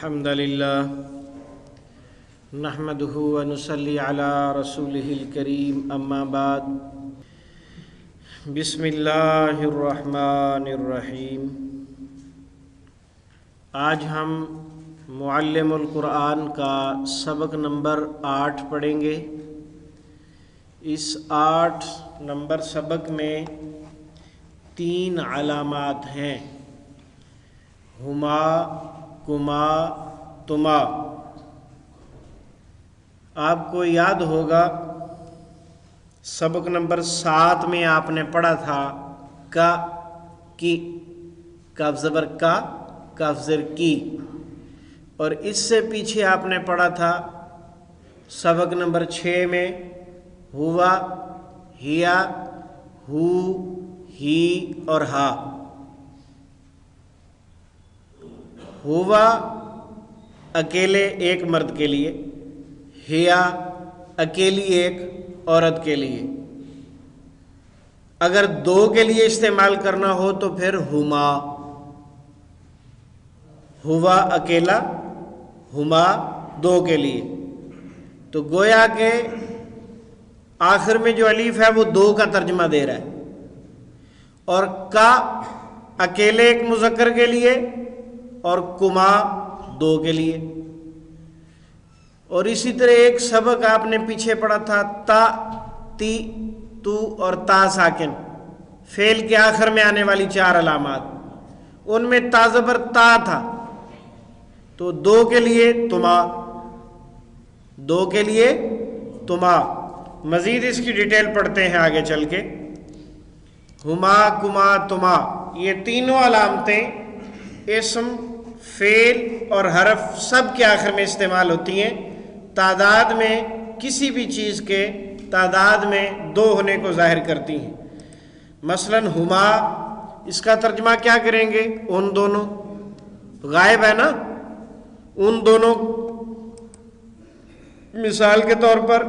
الحمد لله نحمده ونصلي على رسوله الكريم اما بعد بسم اللہ الرحمن الرحیم۔ آج ہم معلم القرآن کا سبق نمبر 8 پڑھیں گے۔ اس 8 نمبر سبق میں 3 علامات ہیں: ہما، کما، تما۔ آپ کو یاد ہوگا سبق نمبر 7 میں آپ نے پڑھا تھا کا، کی، کاف زبر کا، کاف زر کی، اور اس سے پیچھے آپ نے پڑھا تھا سبق نمبر 6 میں ہوا، ہیا، ہو، ہی اور ہا۔ ہوا اکیلے ایک مرد کے لیے، ہیا اکیلی ایک عورت کے لیے۔ اگر 2 کے لیے استعمال کرنا ہو تو پھر ہما، ہوا اکیلا، ہما 2 کے لیے۔ تو گویا کہ آخر میں جو الف ہے وہ 2 کا ترجمہ دے رہا ہے، اور کا اکیلے ایک مذکر کے لیے اور کما 2 کے لیے۔ اور اسی طرح ایک سبق آپ نے پیچھے پڑھا تھا تا، تی، تو اور تا ساکن، فعل کے آخر میں آنے والی 4 علامات، ان میں تا زبر تا تھا تو 2 کے لیے تما، 2 کے لیے تما۔ مزید اس کی ڈیٹیل پڑھتے ہیں آگے چل کے۔ ہما، کما، تما، یہ تینوں علامتیں اسم، فعل اور حرف سب کے آخر میں استعمال ہوتی ہیں، تعداد میں کسی بھی چیز کے تعداد میں 2 ہونے کو ظاہر کرتی ہیں۔ مثلا ہما، اس کا ترجمہ کیا کریں گے؟ ان دونوں، غائب ہے نا، ان دونوں۔ مثال کے طور پر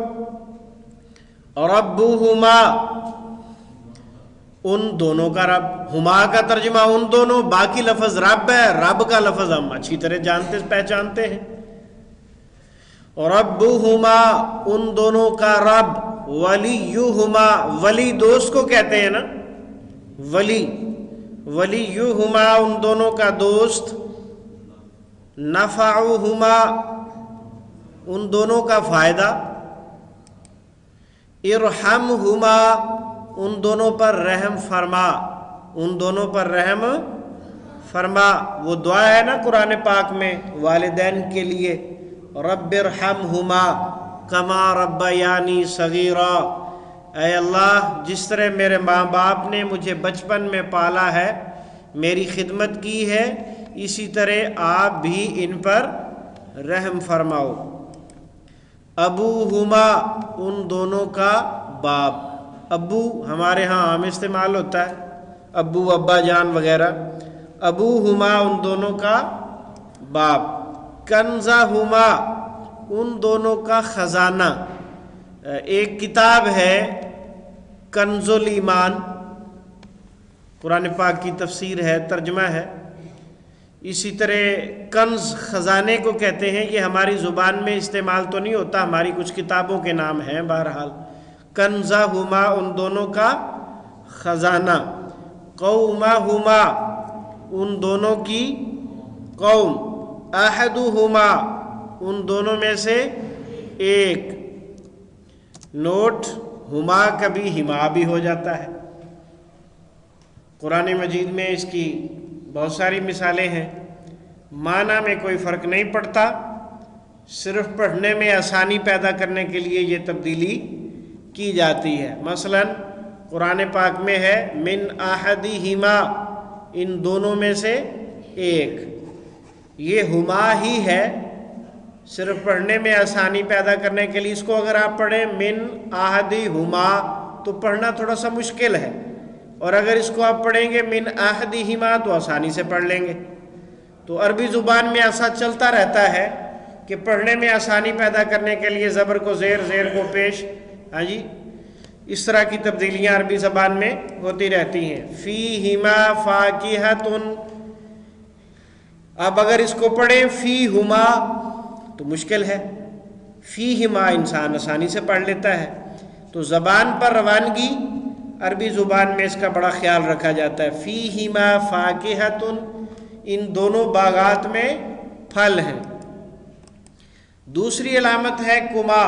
ربہما، ان دونوں کا رب۔ ہما کا ترجمہ ان دونوں، باقی لفظ رب ہے، رب کا لفظ ہم اچھی طرح جانتے پہچانتے ہیں۔ ربہما، ان دونوں کا رب۔ ولیہما، ولی دوست کو کہتے ہیں نا، ولی، ولیہما ان دونوں کا دوست۔ نفعہما، ان دونوں کا فائدہ۔ ارحمہما، ان دونوں پر رحم فرما، ان دونوں پر رحم فرما۔ وہ دعا ہے نا قرآن پاک میں والدین کے لیے، رب ارحمہما کما ربیانی صغیرا، اے اللہ جس طرح میرے ماں باپ نے مجھے بچپن میں پالا ہے، میری خدمت کی ہے، اسی طرح آپ بھی ان پر رحم فرماؤ۔ ابوہما، ان دونوں کا باپ۔ ابو ہمارے ہاں عام استعمال ہوتا ہے، ابو، ابا جان وغیرہ۔ ابوہما، ان دونوں کا باپ۔ کنزہما، ان دونوں کا خزانہ۔ ایک کتاب ہے کنز الایمان، قرآن پاک کی تفسیر ہے، ترجمہ ہے۔ اسی طرح کنز خزانے کو کہتے ہیں، یہ ہماری زبان میں استعمال تو نہیں ہوتا، ہماری کچھ کتابوں کے نام ہیں بہرحال۔ کنزہما، ان دونوں کا خزانہ۔ قومہما، ان دونوں کی قوم۔ احدہما، ان دونوں میں سے ایک۔ نوٹ، ہما کبھی ہما بھی ہو جاتا ہے۔ قرآن مجید میں اس کی بہت ساری مثالیں ہیں، معنی میں کوئی فرق نہیں پڑتا، صرف پڑھنے میں آسانی پیدا کرنے کے لیے یہ تبدیلی کی جاتی ہے۔ مثلا قرآن پاک میں ہے من احدہما، ان دونوں میں سے ایک، یہ ہما ہی ہے، صرف پڑھنے میں آسانی پیدا کرنے کے لیے اس کو اگر آپ پڑھیں من احدہما تو پڑھنا تھوڑا سا مشکل ہے، اور اگر اس کو آپ پڑھیں گے من احدہما تو آسانی سے پڑھ لیں گے۔ تو عربی زبان میں ایسا چلتا رہتا ہے کہ پڑھنے میں آسانی پیدا کرنے کے لیے زبر کو زیر، زیر کو پیش، ہاں جی، اس طرح کی تبدیلیاں عربی زبان میں ہوتی رہتی ہیں۔ فیہما فاکہۃ، अब अगर इसको पढ़ें फी हुमा तो मुश्किल है, फी हिमा इंसान आसानी से पढ़ लेता है। तो ज़बान पर रवानगी, अरबी ज़ुबान में इसका बड़ा ख्याल रखा जाता है। फ़ी हिमा फ़ाकिहतुन, इन दोनों बागात में फल हैं। दूसरी अलामत है कुमा,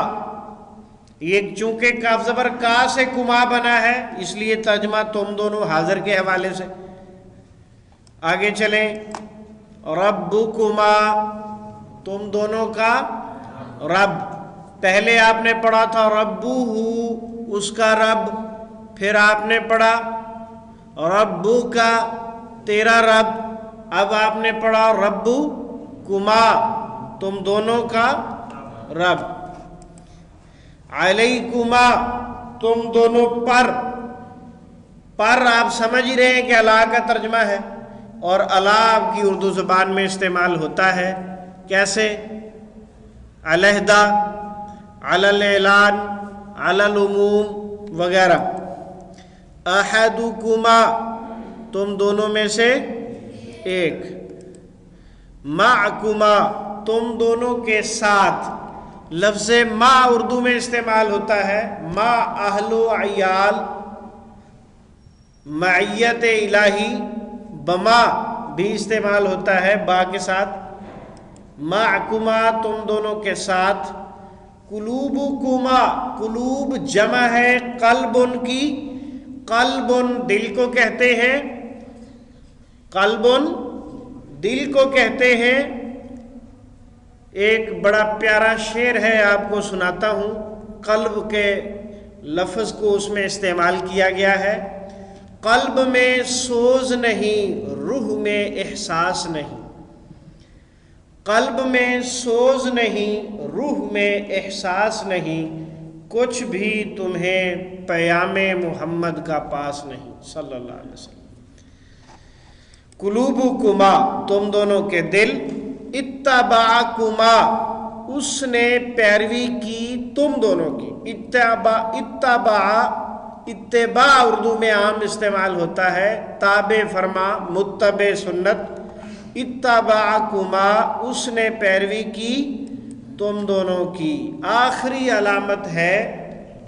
ये चूंकि काफ ज़बर का से कुमा बना है इसलिए तर्जमा तुम दोनों हाजिर के हवाले से। आगे चलें, रब्बुकुमा, तुम दोनों का रब। पहले आपने पढ़ा था रब्बुहु, उसका रब, फिर आपने पढ़ा रब्बु का, तेरा रब। अब आपने पढ़ा रब्बु कुमा, तुम दोनों का रब। अलैकुमा, तुम दोनों पर आप समझ ही रहे हैं कि अला का तर्जमा है, और अला आपकी उर्दू ज़ुबान में इस्तेमाल होता है कैसे? अलहदा, अलल ऐलान, अलल उमूम वगैरह। अहदुकुमा, तुम दोनों में से एक। माअकुमा, तुम दोनों के साथ। लफ्ज़ मा उर्दू में इस्तेमाल होता है, मा अहलो अयाल, मइयत इलाही। बमा भी इस्तेमाल होता है बा के साथ। माअकुमा, तुम दोनों के साथ। कुलूबुकुमा, कुलूब जमा है कल्बुन की, कल्बुन दिल को कहते हैं, कल्बुन दिल को कहते हैं। एक बड़ा प्यारा शेर है, आपको सुनाता हूँ। कल्ब के लफ्ज़ को उसमें इस्तेमाल किया गया है। कल्ब में सोज नहीं, रूह में एहसास नहीं। कल्ब में सोज नहीं, रूह में एहसास नहीं, कुछ भी तुम्हें पयामे मोहम्मद का पास नहीं सल्लल्लाहु अलैहि वसल्लम। कुलूबुकुमा, तुम दोनों के दिल। इत्तबाकुमा, उसने पैरवी की तुम दोनों की। इत्तबा उर्दू में आम इस्तेमाल होता है, ताबे फरमा, मुत्तबे सुन्नत। इत्तबाकुमा, उसने पैरवी की तुम दोनों की। आखिरी अलामत है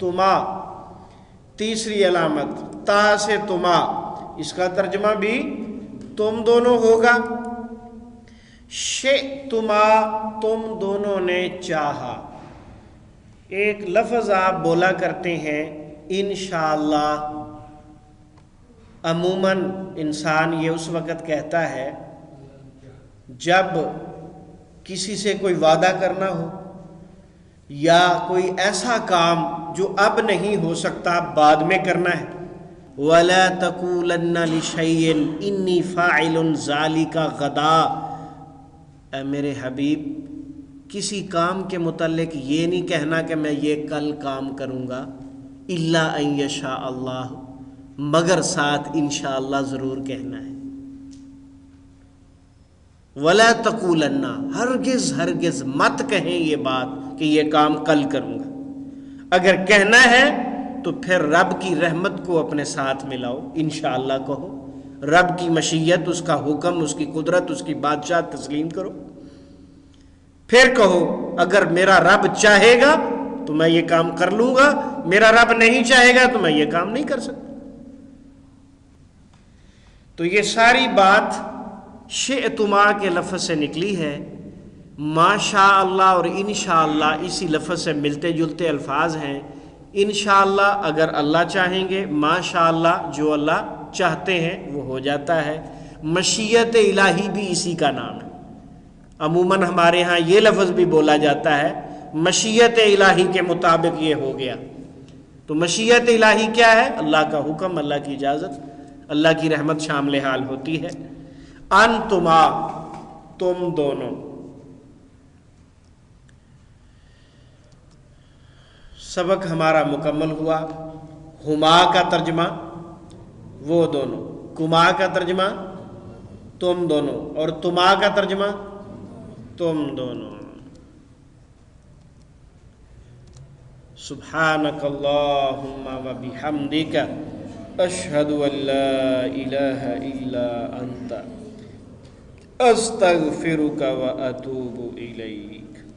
तुमा, तीसरी अलामत ता से तुमा, इसका तर्जमा भी तुम दोनों होगा। तुमा, तुम दोनों ने चाहा। एक लफ्ज़ आप बोला करते हैं इंशाअल्लाह। अमूमन इंसान ये उस वक़्त कहता है जब किसी से कोई वादा करना हो या कोई ऐसा काम जो अब नहीं हो सकता, बाद में करना है। वला तकूलन्ना लिशैइन इन्नी फ़ाइलुन ज़ालिका गदा। ऐ मेरे हबीब, किसी काम के मुतल्लिक ये नहीं कहना कि मैं ये कल काम करूँगा, इल्ला अन यशा अल्लाह, मगर साथ इंशाअल्लाह ज़रूर कहना है। वला तकूलन्ना, हरगिज़ हरगिज़ मत कहें ये बात कि ये काम कल करूँगा। अगर कहना है तो फिर रब की रहमत को अपने साथ मिलाओ, इंशाअल्लाह कहो। रब की मशीयत, उसका हुक्म, उसकी कुदरत, उसकी बादशाह तस्लीम करो। फिर कहो अगर मेरा रब चाहेगा तो मैं ये काम कर लूँगा, मेरा रब नहीं चाहेगा तो मैं ये काम नहीं कर सकता। तो ये सारी बात शिअतुमा के लफ्ज़ से निकली है। माशाअल्लाह और इंशाअल्लाह इसी लफ्ज़ से मिलते जुलते अल्फाज हैं। इंशाअल्लाह अगर अल्लाह चाहेंगे, माशाअल्लाह जो अल्लाह चाहते हैं वो हो जाता है। मशीयत इलाही भी इसी का नाम है। अमूमन हमारे यहाँ ये लफ्ज़ भी बोला जाता है, मशीयत इलाही के मुताबिक ये हो गया। तो मशीयत इलाही क्या है? अल्लाह का हुक्म, अल्लाह की इजाज़त, अल्लाह की रहमत शामिल हाल होती है। अंतुमा, तुम दोनों। सबक हमारा मुकम्मल हुआ। हुमा का तर्जमा वो दोनों, कुमा का तर्जमा तुम दोनों, और तुमा का तर्जमा तुम दोनों। सुब्हानकल्लाहुम्मा व बिहम्दिका अशहदु अल्ला इलाहा इल्ला अंता استغفرک و اتوب الیک۔